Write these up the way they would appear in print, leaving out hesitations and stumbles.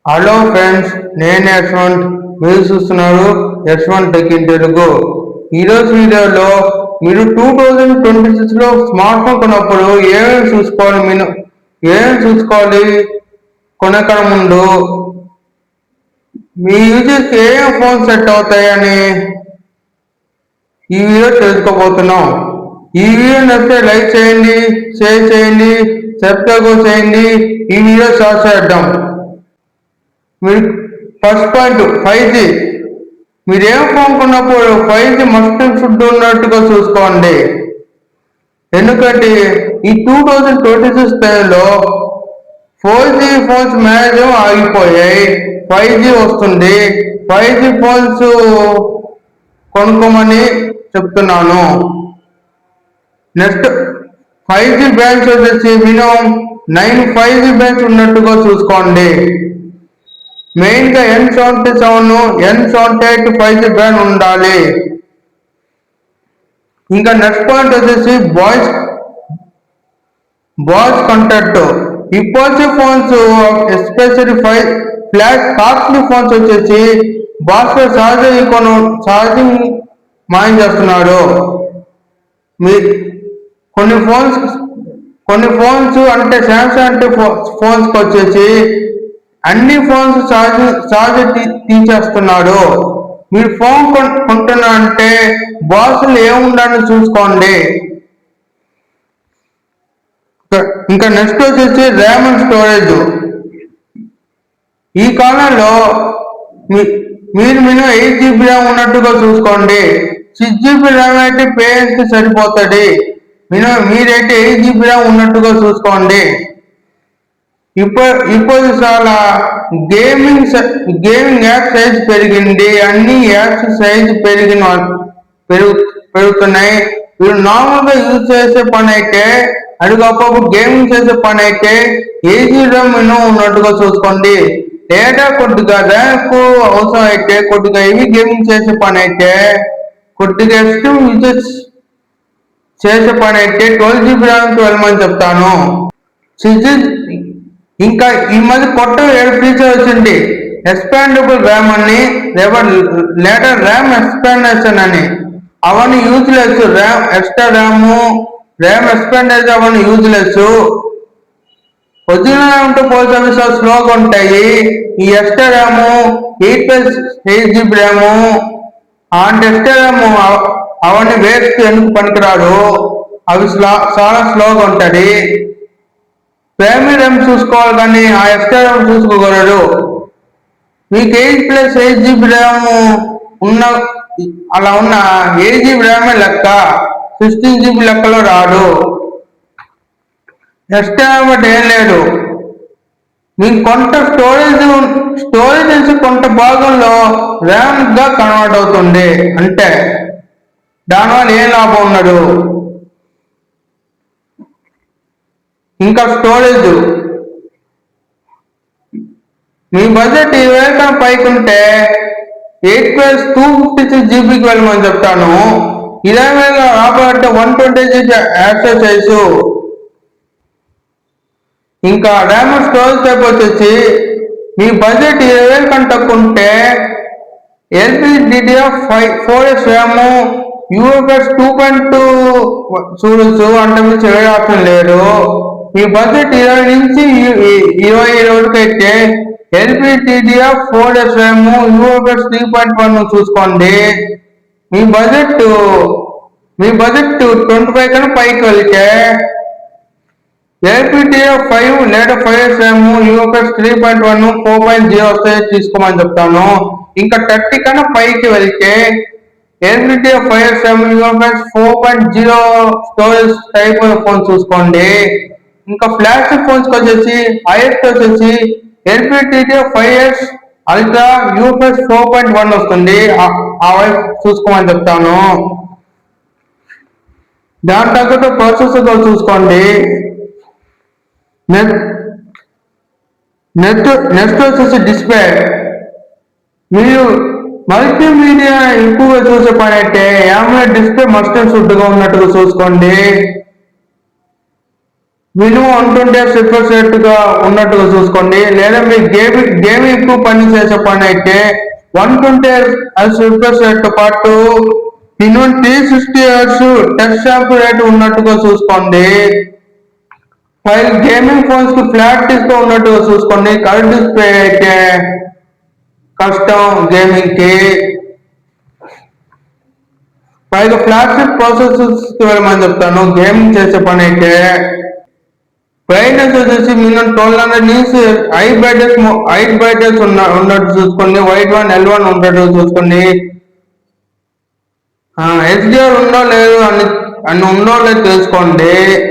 Hello friends, నేను యశ్వంత్. మీరు చూస్తున్నారు యశ్వంత్ టెక్ ఇన్ తెలుగు. ఈరోజు వీడియోలో మీరు 2026లో స్మార్ట్ ఫోన్ కొన్నప్పుడు ఏమేమి చూసుకోవాలి కొనక ముందు మీ యూజర్కి ఏమేమి ఫోన్ సెట్ అవుతాయని ఈ వీడియో తెలుసుకోబోతున్నాం. ఈ వీడియో నచ్చితే లైక్ చేయండి, షేర్ చేయండి, సబ్స్క్రైబ్ చేయండి. ఈ వీడియో స్టార్ట్ చేద్దాం. మీరు ఫస్ట్ పాయింట్ 5G. మీరు ఏం ఫోన్ కొన్నప్పుడు 5G మస్ట్ ఫుడ్ ఉన్నట్టుగా చూసుకోండి. ఎందుకంటే ఈ 2026 టైంలో 4G ఫోన్స్ మ్యాక్సిమం ఆగిపోయాయి. 5G వస్తుంది. 5G ఫోన్స్ కొనుక్కోమని చెప్తున్నాను. నెక్స్ట్ 5G బ్యాండ్స్ వచ్చేసి మినిమం 9 5G బ్యాండ్స్ ఉన్నట్టుగా చూసుకోండి. మెయిన్ గా N77, N78 5G బ్యాండ్ ఉండాలి. ఇంకా నెక్స్ట్ పాయింట్ వచ్చేసి బాయ్స్ కంటెంట్. ఈ 4G phones especially flash costly phones వచ్చేసి బాక్స్ ఛార్జింగ్ మాయం చేస్తున్నాడు. కొన్ని ఫోన్స్ అంటే శాంసంగ్ ఫోన్స్ వచ్చేసి అన్ని ఫోన్స్ ఛార్జ్ తీసేస్తున్నాడు. మీరు ఫోన్ కొంటున్నా అంటే బాక్సులు ఏముండాలని చూసుకోండి. ఇంకా నెక్స్ట్ వచ్చేసి ర్యామ్ అండ్ స్టోరేజ్. ఈ కాలంలో మీరు మినిమం 8GB ర్యామ్ ఉన్నట్టుగా చూసుకోండి. 6GB ర్యామ్ అయితే పేరెంట్స్ కి సరిపోతుంది. మీరైతే 8GB ర్యామ్ ఉన్నట్టుగా చూసుకోండి. ఇప్పుడు చాలా గేమింగ్ యాప్ సైజ్ పెరిగింది. అన్ని యాప్స్ సైజ్ పెరుగుతున్నాయి. మీరు నార్మల్గా యూజ్ చేసే పని అయితే, అడుగప్పుడు గేమింగ్ చేసే పని అయితే 8GB ర్యామ్ మినిమం ఉన్నట్టుగా చూసుకోండి. లేదా కొద్దిగా ర్యామ్ అవసరం అయితే, కొద్దిగా హెవీ గేమింగ్ చేసే పని అయితే, కొద్దిగా ఎక్స్ట్రీమ్ యూజెస్ చేసే పని అయితే 12GB ర్యామ్కి వెళ్ళమని చెప్తాను. ఇంకా ఈ మధ్య కొత్త ఫీచర్ వచ్చింది, ఎక్స్పాండబుల్ ర్యామ్ అని, లేదా ర్యామ్ ఎక్స్పాండేషన్ అని. అవన్నీ యూజ్లెస్. ర్యామ్ ఎక్స్ట్రా ర్యామ్ ఎక్స్పాండేషన్ అవన్నీ యూజ్లెస్. ఒరిజినల్ ర్యామ్ తో పోల్చే స్లోగా ఉంటాయి. ఈ extra RAM 8+8GB RAM and extra RAM అవన్నీ వేస్ట్, ఎందుకు పనికిరాదు. అవి చాలా స్లోగా ఉంటుంది. ప్రైమరీ ర్యామ్ చూసుకోవాలి కానీ ఆ ఎక్స్ట్రా ర్యామ్ చూసుకోగలరు. మీకు 8+8GB ర్యామ్ అలా ఉన్న 8GB ర్యామే లెక్క, 16GB లెక్కలో రాదు. ఎక్స్ట్రా ర్యామ్ అంటే ఏం లేదు. మీకు కొంత స్టోరేజ్ కొంత భాగంలో ర్యామ్ గా కన్వర్ట్ అవుతుంది. అంటే దానివల్ల ఏం లాభం ఉండదు. ఇంకా స్టోరేజ్, మీ బడ్జెట్ 20,000 పైకి ఉంటే 8+256GBకి వెళ్ళమని చెప్తాను. 20,000 రాబోతే 120GB యాక్సెస్ చేయొచ్చు. ఇంకా ర్యామ్ స్టోరేజ్ టైప్ వచ్చేసి మీ బడ్జెట్ 20,000 కంటే తక్కువ ఉంటే LPDDR4X ర్యామ్, UFS 2.2 చూడొచ్చు. అంటే మీరు చేయడం ఆప్షన్ లేదు. మీ బడ్జెట్ 20 నుంచి 20 వరకు అయితే LPDDR4X ర్యామ్, UFS 3.1 చూసుకోండి. మీ బడ్జెట్ 25 కన్నా పైకి వెళ్తే LPDDR5 లేదా 5X ర్యామ్, UFS 3.1, 4.0 వస్తాయి తీసుకోమని చెప్తాను. ఇంకా 30 కన్నా పైకి వెళ్తే LPDDR5X RAM, UFS 4.0 storage type phone చూసుకోండి. ఇంకా ఫ్లాష్ ఫోన్స్ వచ్చేసి హైయెస్ట్ వచ్చేసి LPDDR5X అల్ట్రా, UFS 4.1 వస్తుంది. ఆ వైపు చూసుకోమని చెప్తాను. దాని తగ్గట్టు ప్రాసెసర్ చూసుకోండి. నెక్స్ట్ వచ్చేసి డిస్ప్లే. మీరు మల్టీమీడియా ఎక్కువగా చూసే పని అయితే AMOLED display must and should గా ఉన్నట్టుగా చూసుకోండి. మినిమం 120 రిఫ్రెష్ రేట్ గా ఉన్నట్టుగా చూసుకోండి. లేదా మీరు గేమ్ ఎక్కువ పని చేసే పని అయితే 120 రిఫ్రెష్ రేట్ తో పాటు మినిమం 360 టచ్ స్టాంప్ రేట్ ఉన్నట్టుగా చూసుకోండి. వైల్ గేమింగ్ ఫోన్స్ కి ఫ్లాట్ డిస్ప్లే ఉన్నట్టుగా చూసుకోండి. కలర్ డిస్ప్లే అయితే కష్టం గేమింగ్ కి. పైగా ఫ్లాగ్షిప్ ప్రాసెసర్స్ కి వెళ్ళమని చెప్తాను గేమింగ్ చేసే పని అయితే. బ్రైట్నెస్ వచ్చేసి మినిమం 1200 నుంచి హై బ్రైట్నెస్ ఉన్నట్టు చూసుకోండి. వైట్ వన్ L1 ఉన్నట్టు చూసుకోండి. HDR ఉందో లేదు అన్ని ఉందో లేదు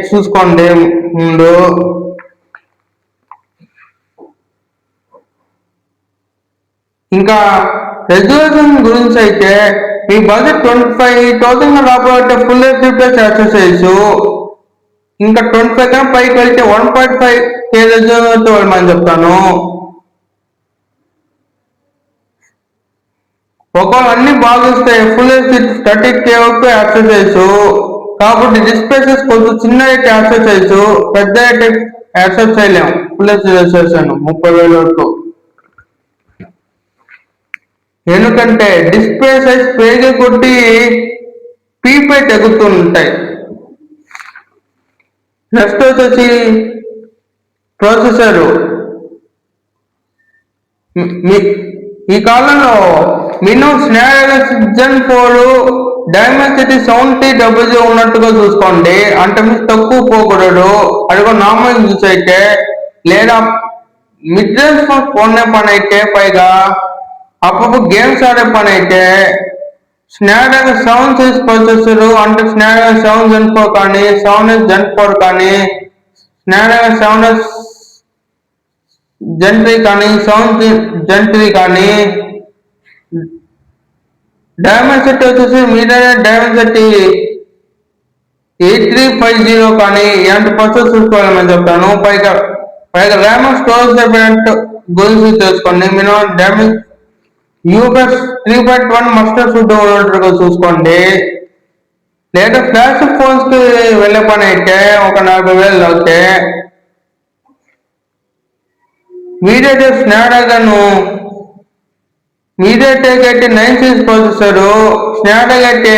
చూసుకోండి ముందు. ఇంకా రెజ్యులేషన్ గురించి అయితే మీ బడ్జెట్ 25,000 లోపల ఫుల్ హెచ్డీ ప్లస్ యాక్సెసరీస్, ఇంకా 25 కన్నా పైకి వెళ్తే 1.5K రెజ్యులేషన్ వెళ్ళమని చెప్తాను. ఒకవేళ అన్ని బాగిస్తే ఫుల్ హెచ్డీ 30K వరకు యాక్సెసరీస్. కాబట్టి డిస్ప్లేసెస్ కొంచెం చిన్న అయితే యాక్సెసరీస్, పెద్ద అయితే యాక్సెస్ చేయలేము. ఫుల్ హెచ్డీ రెజ్యులేషన్ 30,000 వరకు. ఎందుకంటే డిస్ప్లే సైజ్ పెరిగే కొట్టి పీపై తగ్గుతుంటాయి. నెక్స్ట్ వచ్చేసి ప్రాసెసర్. ఈ కాలంలో మినిమం స్నాప్డ్రాగన్ Gen 4 డైమెన్సిటీ 7000 ఉన్నట్టుగా చూసుకోండి. అంటే మీకు తక్కువ పోకూడదు. అది కూడా నార్మల్ యూస్ అయితే, లేదా మిడ్ రేంజ్ ఫోన్ కొనే పని అయితే, పైగా అప్పుడు గేమ్స్ ఆడే పని అయితే స్నాప్డ్రాగన్ 7 సిరీస్ ప్రాసెసర్, అంటే స్నాప్డ్రాగన్ 7 Gen 4 కానీ 7S Gen 4 కానీ స్నాప్డ్రాగన్ 7S Gen 3 కానీ 7 Gen 3 కానీ డైమెన్సిటీ వచ్చేసి మీడియా డైమెన్సిటీ 8350 కానీ ఇలాంటి ప్రాసెసర్ చూసుకోవాలని చెప్తాను. పైగా ర్యామ్ స్టోరేజ్ గురించి తెలుసుకోండి. మినిమం డ్యామేజ్ యూఎస్ 3.1 మస్టర్ ఫుడ్ ఉన్నట్టుగా చూసుకోండి. లేదా ఫ్లాష్ ఫోన్స్ కి వెళ్ళే పని అయితే ఒక 40,000 అవుతే మీడియాటెక్ స్నాప్డ్రాగన్ అయితే 9 సిరీస్ ప్రాసెసర్, స్నాప్డ్రాగన్ అయితే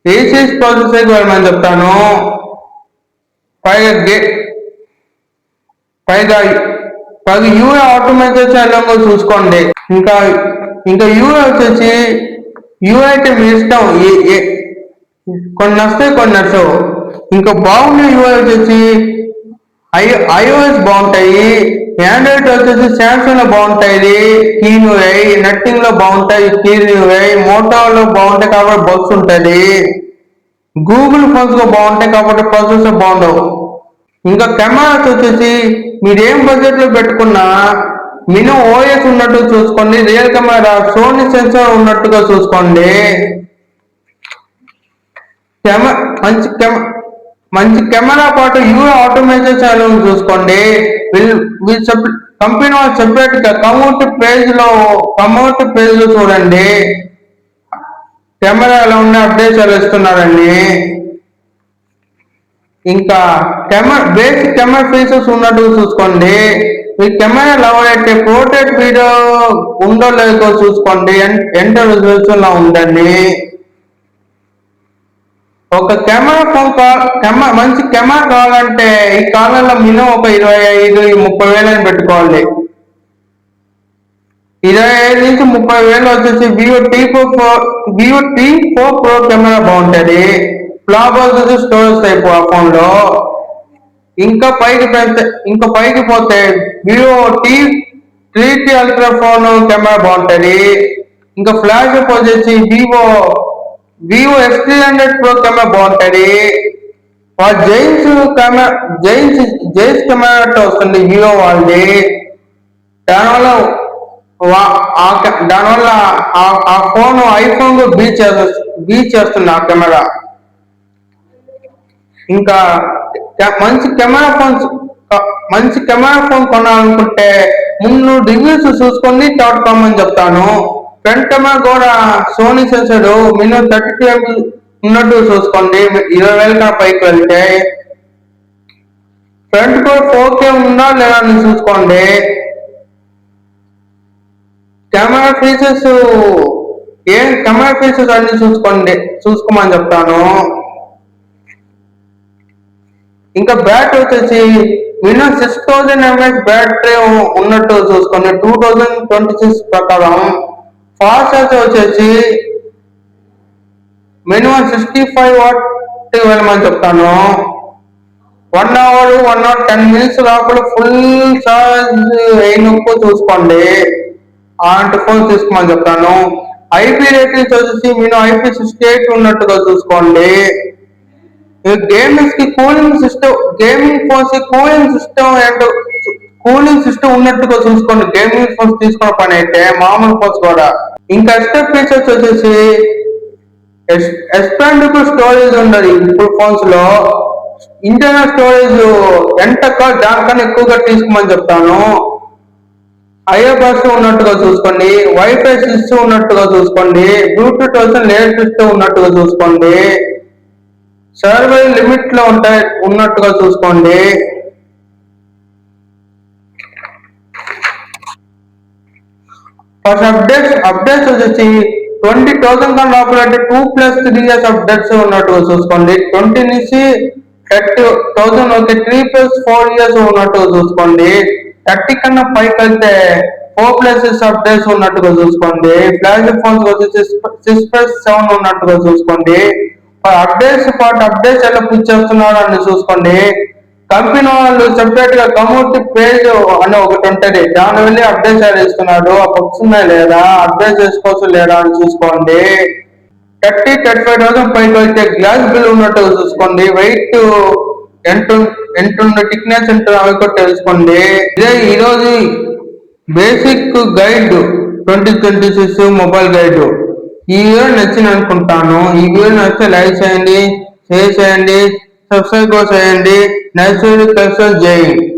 8 సిరీస్ ప్రాసెసర్ కి వెళ్ళమని చెప్తాను. పైగా యూఏ ఆటోమేషన్ చూసుకోండి. ఇంకా యూఏ వచ్చేసి యూఏ అయితే మీ ఇష్టం, కొన్ని వస్తాయి కొన్ని నచ్చవు. ఇంకా బాగుండే యూఐ వచ్చేసి iOS బాగుంటాయి. ఆండ్రాయిడ్ వచ్చేసి శాంసంగ్ లో బాగుంటాయి కీన్ యూఐ, నథింగ్ లో బాగుంటాయి కీన్ యూఐ, మోటోలో బాగుంటాయి కాబట్టి బగ్స్ ఉంటుంది. గూగుల్ ఫోన్స్ లో బాగుంటాయి కాబట్టి ప్రాసెసర్ బాగుండవు. ఇంకా కెమెరాస్ వచ్చేసి మీరేం బడ్జెట్ లో పెట్టుకున్నా మినిమం ఓఎస్ ఉన్నట్టు చూసుకోండి. రియల్ కెమెరా సోనీ సెన్సార్ ఉన్నట్టుగా చూసుకోండి. మంచి కెమెరా పాటు యూఏ ఆటోమేషన్ చూసుకోండి. కంపెనీ వాళ్ళు సెపరేట్ గా కమ్యూనిటీ పేజ్ లో చూడండి కెమెరా ఎలా ఉన్న అప్డేట్స్ ఎలా ఇస్తున్నారండి. ఇంకా బేసిక్ కెమెరా ఫీచర్స్ ఉన్నట్టు చూసుకోండి. మీ కెమెరా లవ్ అయితే పోర్ట్రేట్ వీడియో ఉందో లేదో చూసుకోండి. ఎంత రిజల్యూషన్ లో ఉందండి. ఒక మంచి కెమెరా కావాలంటే ఈ కాలంలో మినిమం ఒక 25-30 వేలు పెట్టుకోవాలి. 25 నుంచి 30 వచ్చేసి Vivo T4 Pro కెమెరా బాగుంటుంది. ఫ్లాప్ వచ్చేసి స్టోరేజ్ టైప్ ఆ ఫోన్ లో. ఇంకా పైకి పోతే Vivo T3T ultra phone camera బాగుంటుంది. ఇంకా ఫ్లాష్ వచ్చేసి Vivo X300 Pro కెమెరా బాగుంటుంది. జైన్స్ కెమెరా వస్తుంది Vivo వాళ్ళది. దానివల్ల ఆ ఫోన్ ఐఫోన్ బీచ్ చేస్తుంది ఆ కెమెరా. ఇంకా మంచి కెమెరా ఫోన్ కొనాలనుకుంటే ముందు రివ్యూస్ చూసుకొని థర్డ్ కామని చెప్తాను. ఫ్రంట్ కెమెరా కూడా సోనీ సెన్సర్ మినిమం 32 MB ఉన్నట్టు చూసుకోండి. 20,000 కన్నా పైకి వెళ్తే ఫ్రంట్ కూడా 4K ఉందా లేదా అని చూసుకోండి. కెమెరా ఫీచర్స్ కెమెరా ఫీచర్స్ అన్ని చూసుకోమని చెప్తాను. ఇంకా బ్యాటరీ వచ్చేసి మినిమం 6000 mAh బ్యాటరీ ఉన్నట్టు చూసుకోండి 2026 ప్రకారం. ఫాస్ట్ ఛార్జ్ వచ్చేసి మినిమం 65 వాట్ వెళ్ళమని చెప్తాను. 1 అవర్ 10 minutes లోపల ఫుల్ ఛార్జ్ అయినప్పు చూసుకోండి. అలాంటి ఫోన్ తీసుకోమని చెప్తాను. ఐపీ రేటింగ్స్ వచ్చేసి మినిమం IP68 ఉన్నట్టుగా చూసుకోండి. గేమింగ్స్ కి గేమింగ్ ఫోన్స్ కూలింగ్ సిస్టమ్ ఉన్నట్టుగా చూసుకోండి. గేమింగ్ ఫోన్స్ తీసుకున్న పని అయితే మామూలు ఫోన్స్ కూడా. ఇంకా ఎక్స్ట్రా ఫీచర్స్ వచ్చేసి ఎక్స్పాండబుల్ స్టోరేజ్ ఉండదు ఇప్పుడు ఫోన్స్ లో. ఇంటర్నల్ స్టోరేజ్ ఎంత దానికన్నా ఎక్కువగా తీసుకోమని చెప్తాను. ఐఓఎస్ ఉన్నట్టుగా చూసుకోండి. వైఫై 6 ఉన్నట్టుగా చూసుకోండి. బ్లూటూత్ లేటెస్ట్ ఉన్నట్టుగా చూసుకోండి. సర్వర్ లిమిట్ లో ఉన్నట్టుగా చూసుకోండి. ఫస్ట్ అప్డేట్స్ వచ్చేసి 20,000 కన్నా లోపల అంటే 2+3 years అప్డేట్స్ ఉన్నట్టుగా చూసుకోండి. 20 నుంచి 30,000 అయితే 3+4 years ఉన్నట్టుగా చూసుకోండి. 30 కన్నా పైకి వెళ్తే 4+6 అప్డేట్స్ ఉన్నట్టుగా చూసుకోండి. ఫ్లాష్ ఫోన్స్ వచ్చేసి 6+7 ఉన్నట్టుగా చూసుకోండి. అప్డేట్స్ ఎలా పుష్ చేస్తున్నారు అని చూసుకోండి. కంపెనీ వాళ్ళు సెపరేట్ గా కమ్యూనిటీ పేజ్ అని ఒకటి ఉంటది. దాని వెళ్ళి అప్డేట్ చేస్తున్నారు. ఆ బుక్స్ ఉన్నాయి లేదా అప్డేట్ చేసుకోవచ్చు లేదా అని చూసుకోండి. 30,000-35,000 పైకి అయితే గ్లాస్ బిల్ ఉన్నట్టుగా చూసుకోండి. వెయిట్ ఎంత థిక్నెస్ ఎంత అవి కూడా తెలుసుకోండి. ఇదే ఈరోజు బేసిక్ గైడ్ 2026 మొబైల్ గైడ్. ఈ వీడియో నచ్చింది అనుకుంటాను. ఈ వీడియో నచ్చితే లైక్ చేయండి, షేర్ చేయండి, సబ్స్క్రైబ్ చేయండి. నెక్స్ట్ వీడియో కలిసి జై హింద్.